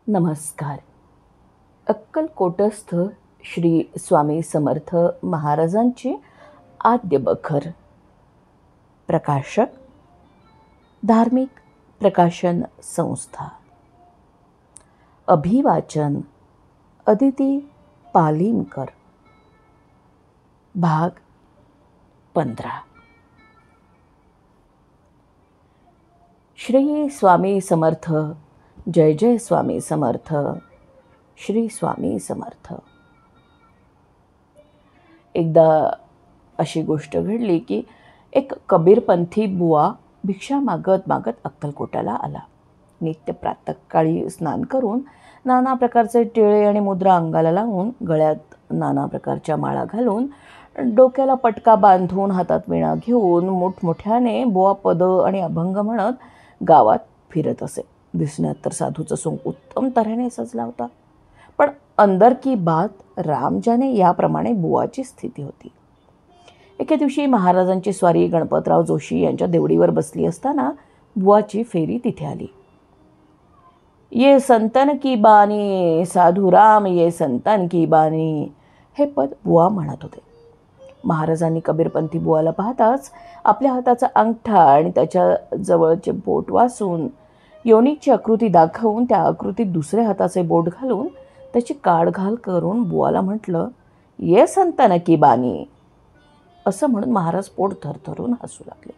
नमस्कार. अक्कलकोटस्थ श्री स्वामी समर्थ महाराजांची आद्य बखर. प्रकाशक धार्मिक प्रकाशन संस्था. अभिवाचन अदिती पालीमकर. भाग 15. श्री स्वामी समर्थ. जय जय स्वामी समर्थ. श्री स्वामी समर्थ. एकदा अशी गोष्ट घडली की एक कबीरपंथी बुवा भिक्षा मागत मागत अक्कलकोटाला आला. नित्य प्रातःकाळी स्नान करून नाना प्रकारचे टिळे आणि मुद्रा अंगाला लावून, गळ्यात नाना प्रकारच्या माळा घालून, डोक्याला पटका बांधून, हातात विणा घेऊन मोठमोठ्याने बुवा पद आणि अभंग म्हणत गावात फिरत असे. दिसण्यात तर साधूचा सोंग उत्तम तऱ्हेने सजला होता, पण अंदर की बात राम जाने याप्रमाणे बुवाची स्थिती होती. एके दिवशी महाराजांची स्वारी गणपतराव जोशी यांच्या देवडीवर बसली असताना बुवाची फेरी तिथे आली. ये संतन की बानी, साधू राम ये संतन की बानी, हे पद बुवा म्हणत होते. महाराजांनी कबीरपंथी बुवाला पाहताच आपल्या हाताचा अंगठा आणि त्याच्या जवळचे बोट वासून, योनीची आकृती दाखवून, त्या आकृतीत दुसऱ्या हाताचे बोट घालून त्याची काढघाल करून बुवाला म्हटलं, ये संतन की बानी. असं म्हणून महाराज पोट थरथरून हसू लागले.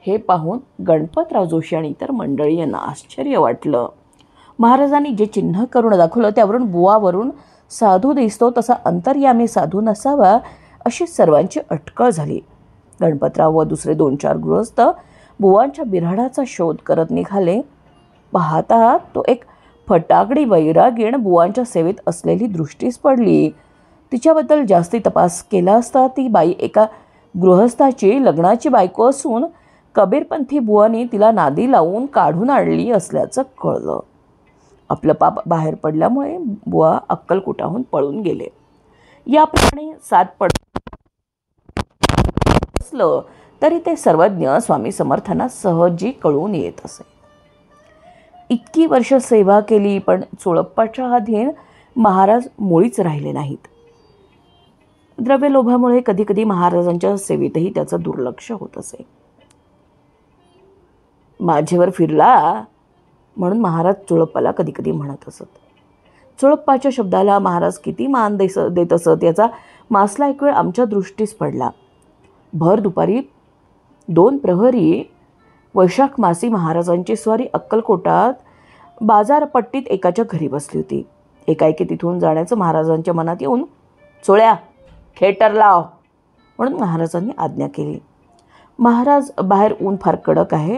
हे पाहून गणपतराव जोशी आणि इतर मंडळी यांना आश्चर्य वाटलं. महाराजांनी जे चिन्ह करून दाखवलं त्यावरून बुवावरून साधू दिसतो तसा अंतर्यामी साधू नसावा अशी सर्वांची अटकळ झाली. गणपतराव व दुसरे 2-4 गृहस्थ बुवांच्या बिऱ्हाडाचा शोध करत निघाले. पाहता तो एक फटाकडी वैरागीण बुवांच्या सेवेत असलेली दृष्टीस पडली. तिच्याबद्दल जास्ती तपास केला असता ती बाई एका गृहस्थाची लग्नाची बायको असून कबीरपंथी बुवांनी तिला नादी लावून काढून आणली असल्याचं कळलं. आपलं पाप बाहेर पडल्यामुळे बुवा अक्कलकोटाहून पळून गेले. याप्रमाणे 7 पड असलं तरी ते सर्वज्ञ स्वामी समर्थांना सहजी कळून येत असे. इतकी वर्ष सेवा केली, पण चोळप्पाच्या अधीन महाराज मुळीच राहिले नाहीत. द्रव्यलोभामुळे कधीकधी महाराजांच्या सेवेतही त्याचं दुर्लक्ष होत असे. माझ्यावर फिरला म्हणून महाराज चोळप्पाला कधीकधी म्हणत असत. चोळप्पाच्या शब्दाला महाराज किती मान देत असत याचा मासला एक वेळ आमच्या दृष्टीस पडला. भर दुपारी 2 प्रहरी वैशाख मासी महाराजांची स्वारी अक्कलकोटात बाजारपट्टीत एकाच्या घरी बसली होती. एकाएकी तिथून जाण्याचं महाराजांच्या मनात येऊन, चोळ्या खेटर लाव म्हणून महाराजांनी आज्ञा केली. महाराज, बाहेर ऊन फार कडक आहे,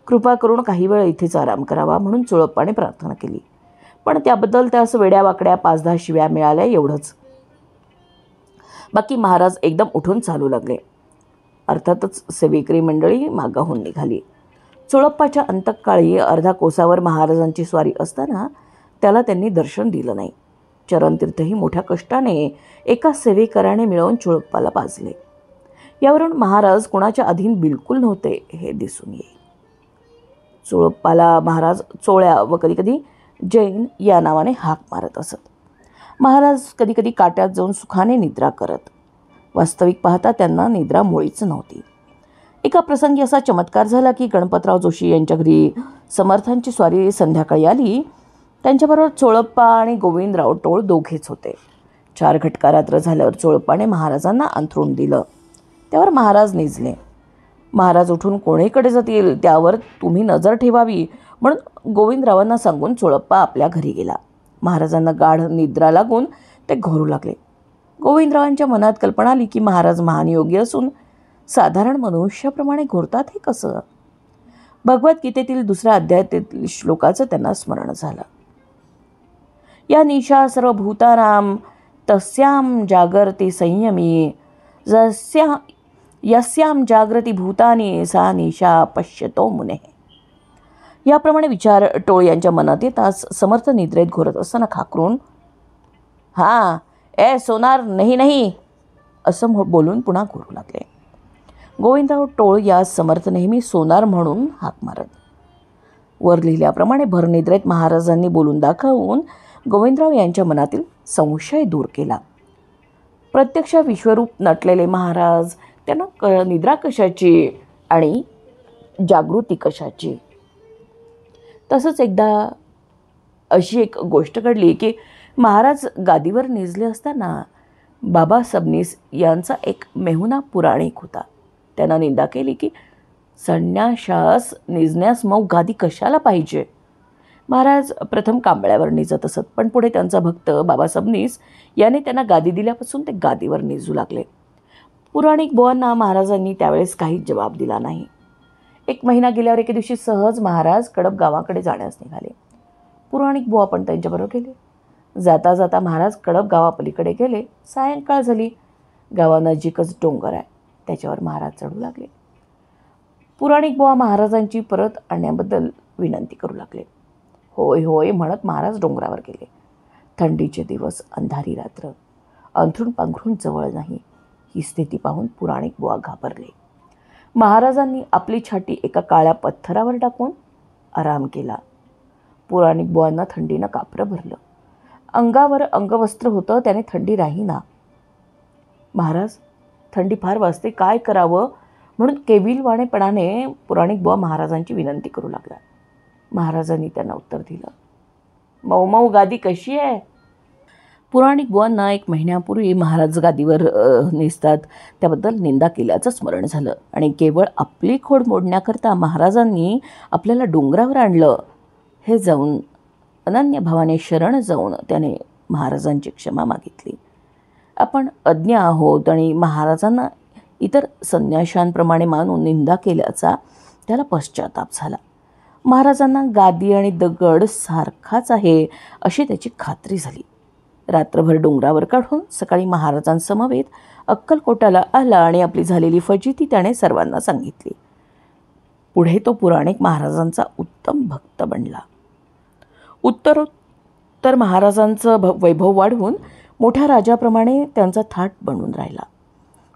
कृपा करून काही वेळ इथेच आराम करावा म्हणून चोळप्पाने प्रार्थना केली. पण त्याबद्दल त्यास वेड्यावाकड्या 5-10 शिव्या मिळाल्या एवढंच. बाकी महाराज एकदम उठून चालू लागले. अर्थातच सेवेकरी मंडळी मागाहून निघाली. चोळप्पाच्या अंतकाळी अर्धा कोसावर महाराजांची स्वारी असताना त्याला त्यांनी दर्शन दिलं नाही. चरणतीर्थही मोठ्या कष्टाने एका सेवेकराने मिळवून चोळप्पाला पाजले. यावरून महाराज कुणाच्या अधीन बिलकुल नव्हते हे दिसून येईल. चोळप्पाला महाराज चोळ्या व कधीकधी जैन या नावाने हाक मारत असत. महाराज कधीकधी काट्यात जाऊन सुखाने निद्रा करत. वास्तविक पाहता त्यांना निद्रा मुळीच नव्हती. एका प्रसंगी असा चमत्कार झाला की गणपतराव जोशी यांच्या घरी समर्थांची स्वारी संध्याकाळी आली. त्यांच्याबरोबर चोळप्पा आणि गोविंदराव टोळ दोघेच होते. 4 घटका रात्र झाल्यावर चोळप्पाने महाराजांना अंथरूण दिलं. त्यावर महाराज निजले. महाराज उठून कोणीकडे जातील त्यावर तुम्ही नजर ठेवावी म्हणून गोविंदरावांना सांगून चोळप्पा आपल्या घरी गेला. महाराजांना गाढ निद्रा लागून ते घोरू लागले. गोविंदरावांच्या मनात कल्पना आली की महाराज महान योगी असून साधारण मनुष्याप्रमाणे घोरतात हे कसं. भगवद्गीतेतील 2ऱ्या अध्यायातील श्लोकाचं त्यांना स्मरण झालं. या निशा सर्वभूतानां तस्यां जागर्ति संयमी, यस्यां जागृती भूतानी सा निशा पश्यतो मुने. याप्रमाणे विचार टोळ यांच्या मनात येताच समर्थ निद्रेत घोरत असताना खाकरून, हां ए सोनार नाही नाही असं बोलून पुन्हा घोरू लागले. गोविंदराव टोळ या समर्थ नेहमी सोनार म्हणून हाक मारत. वर लिहिल्याप्रमाणे भरनिद्रेत महाराजांनी बोलून दाखवून गोविंदराव यांच्या मनातील संशय दूर केला. प्रत्यक्ष विश्वरूप नटलेले महाराज त्यांना निद्रा कशाची आणि जागृती कशाची. तसंच एकदा अशी एक गोष्ट घडली की महाराज गादीवर निजले असताना बाबा सबनीस यांचा एक मेहुणा पुराणिक होता. त्यांना निंदा केली की संन्याशास निजण्यास मग गादी कशाला पाहिजे. महाराज प्रथम कांबळ्यावर निजत असत, पण पुढे त्यांचा भक्त बाबा सबनीस याने त्यांना गादी दिल्यापासून ते गादीवर निजू लागले. पुराणिक बुवांना महाराजांनी त्यावेळेस काहीच जबाब दिला नाही. 1 महिना गेल्यावर एके दिवशी सहज महाराज कडप गावाकडे जाण्यास निघाले. पुराणिक बुवा पण त्यांच्याबरोबर गेले. जाता जाता महाराज कडप गावापलीकडे गेले. सायंकाळ झाली. गावानजीकच डोंगर आहे, त्याच्यावर महाराज चढू लागले. पुराणिक बुवा महाराजांची परत आणण्याबद्दल विनंती करू लागले. होय होय म्हणत महाराज डोंगरावर गेले. थंडीचे दिवस, अंधारी रात्र, अंथरूण पांघरूण जवळ नाही. ही स्थिती पाहून पुराणिक बुवा घाबरले. महाराजांनी आपली छाती एका काळ्या पत्थरावर टाकून आराम केला. पुराणिक बुवांना थंडीनं कापरं भरलं. अंगावर अंगवस्त्र होतं, त्याने थंडी राहीना. महाराज, थंडी फार वाजते, काय करावं म्हणून केविलवाणेपणाने पुराणिक बुवा महाराजांची विनंती करू लागला. महाराजांनी त्यांना उत्तर दिलं, मऊ मऊ गादी कशी आहे. पुराणिक बुवांना 1 महिन्यापूर्वी महाराज गादीवर निजतात त्याबद्दल निंदा केल्याचं स्मरण झालं आणि केवळ आपली खोड मोडण्याकरता महाराजांनी आपल्याला डोंगरावर आणलं हे जाऊन अनन्य भावाने शरण जाऊन त्याने महाराजांची क्षमा मागितली. आपण अज्ञ आहोत आणि महाराजांना इतर संन्याशांप्रमाणे मानून निंदा केल्याचा त्याला पश्चाताप झाला. महाराजांना गादी आणि दगड सारखाच आहे अशी त्याची खात्री झाली. रात्रभर डोंगरावर काढून सकाळी महाराजांसमवेत अक्कलकोटाला आला आणि आपली झालेली फजिती त्याने सर्वांना सांगितली. पुढे तो पुराणिक महाराजांचा उत्तम भक्त बनला. उत्तरोत्तर महाराजांचं वैभव वाढवून मोठ्या राजाप्रमाणे त्यांचा थाट बनून राहिला.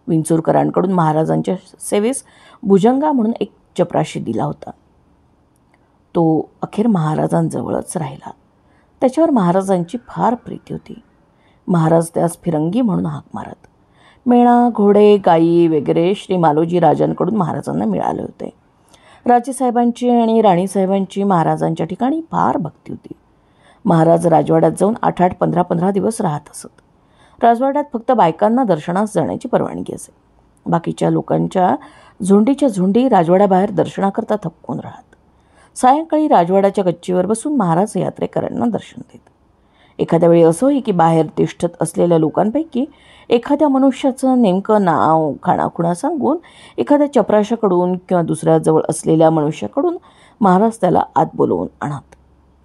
विंचूरकरांकडून महाराजांच्या सेवेस भुजंगा म्हणून एक चपराशी दिला होता. तो अखेर महाराजांजवळच राहिला. त्याच्यावर महाराजांची फार प्रीती होती. महाराज त्यास फिरंगी म्हणून हाक मारत. मेणा, घोडे, गायी वगैरे श्री मालोजी राजांकडून महाराजांना मिळाले होते. राजेसाहेबांची आणि राणीसाहेबांची महाराजांच्या ठिकाणी फार भक्ती होती. महाराज राजवाड्यात जाऊन 8-8, 15-15 दिवस राहत असत. राजवाड्यात फक्त बायकांना दर्शनास जाण्याची परवानगी असे. बाकीच्या लोकांच्या झुंडीच्या झुंडी राजवाड्याबाहेर दर्शनाकरता थपकून राहत. सायंकाळी राजवाड्याच्या गच्चीवर बसून महाराज यात्रेकरांना दर्शन देत. एखाद्या वेळी असं होई की बाहेर तिष्ठत असलेल्या लोकांपैकी एखाद्या मनुष्याचं नेमकं नाव खाणाखुणा सांगून एखाद्या चपराशाकडून किंवा दुसऱ्या जवळ असलेल्या मनुष्याकडून महाराज त्याला आत बोलवून आणत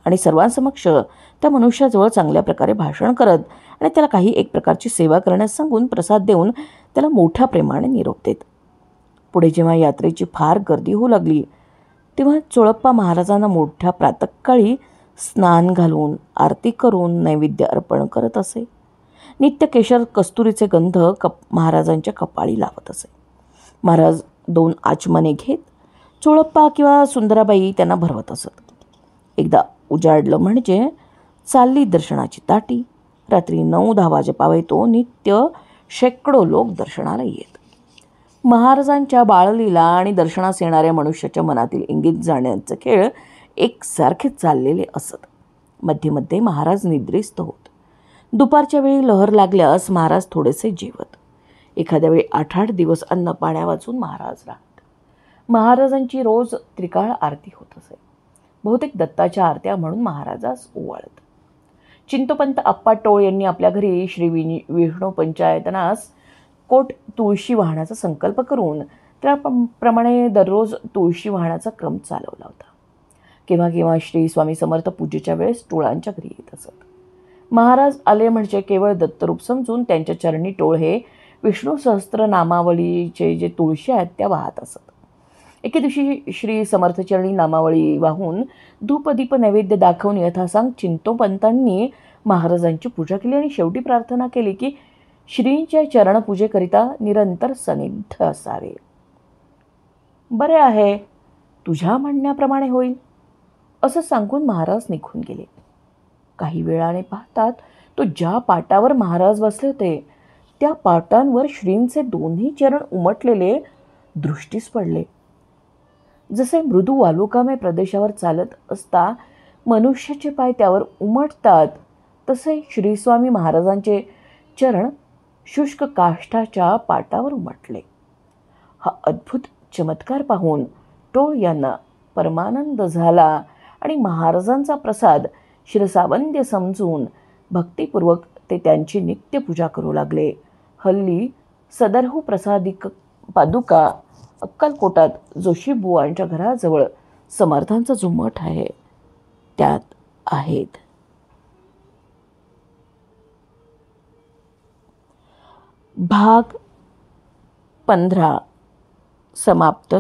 आणि सर्वांसमक्ष त्या मनुष्याजवळ चांगल्या प्रकारे भाषण करत आणि त्याला काही एक प्रकारची सेवा करण्यास सांगून प्रसाद देऊन त्याला मोठ्या प्रेमाने निरोप देत. पुढे जेव्हा यात्रेची फार गर्दी होऊ लागली तेव्हा चोळप्पा महाराजांना मोठ्या प्रातःकाळी स्नान घालून आरती करून नैवेद्य अर्पण करत असे. नित्य केशर कस्तुरीचे गंध महाराजांच्या कपाळी लावत असे. महाराज 2 आचमने घेत चोळप्पा किंवा सुंदराबाई त्यांना भरवत असत. एकदा उजाडलं म्हणजे चालली दर्शनाची ताटी. रात्री 9-10 वाजेपावे तो नित्य शेकडो लोक दर्शनाला येत. महाराजांच्या बाळलीला आणि दर्शनास येणाऱ्या मनुष्याच्या मनातील इंगित जाण्याचे खेळ एकसारखे चाललेले असत. मध्ये मध्ये महाराज निद्रिस्त होत. दुपारच्या वेळी लहर लागल्यास महाराज थोडेसे जेवत. एखाद्या वेळी 8-8 दिवस अन्न पाण्या वाचून महाराज राहत. महाराजांची रोज त्रिकाळ आरती होत असे. बहुतेक दत्ताच्या आरत्या म्हणून महाराजास ओवाळत. चिंतोपंत आप्पा टोळ यांनी आपल्या घरी श्री विष्णू पंचायतनास कोट तुळशी वाहण्याचा संकल्प करून त्याप्रमाणे दररोज तुळशी वाहण्याचा क्रम चालवला होता. केव्हा केव्हा श्री स्वामी समर्थ पूजेच्या वेळेस टोळांच्या घरी येत असत. महाराज आले म्हणजे केवळ दत्तरूप समजून त्यांच्या चरणी टोळ हे विष्णू सहस्त्र नामावलीचे जे तुळशी आहेत त्या वाहत असत. एके दिवशी श्री समर्थचरणी नामावळी वाहून धूपदीप नैवेद्य दाखवून यथासांग चिंतोपंतांनी महाराजांची पूजा केली आणि शेवटी प्रार्थना केली की श्रींच्या चरणपूजेकरिता निरंतर सन्निध असावे. बरे आहे, तुझ्या म्हणण्याप्रमाणे होईल. असं सांगून महाराज निघून गेले. काही वेळाने पाहतात तो ज्या पाटावर महाराज बसले होते त्या पाटांवर श्रींचे दोन्ही चरण उमटलेले दृष्टीस पडले. जसे मृदू वालुकामय प्रदेशावर चालत असता मनुष्याचे पाय त्यावर उमटतात तसे श्रीस्वामी महाराजांचे चरण शुष्क काष्ठाच्या पाटावर उमटले. हा अद्भुत चमत्कार पाहून टोळ यांना परमानंद झाला आणि महाराजांचा प्रसाद शिरसावंद्य समजून भक्तिपूर्वक ते त्यांची नित्यपूजा करू लागले. हल्ली सदरहू प्रसादिक पादुका अक्कलकोटात जोशीबुवांच्या घराजवळ समर्थांचा जो मठ आहे त्यात आहेत. भाग 15 समाप्त.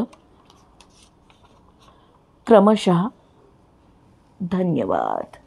क्रमशः. धन्यवाद.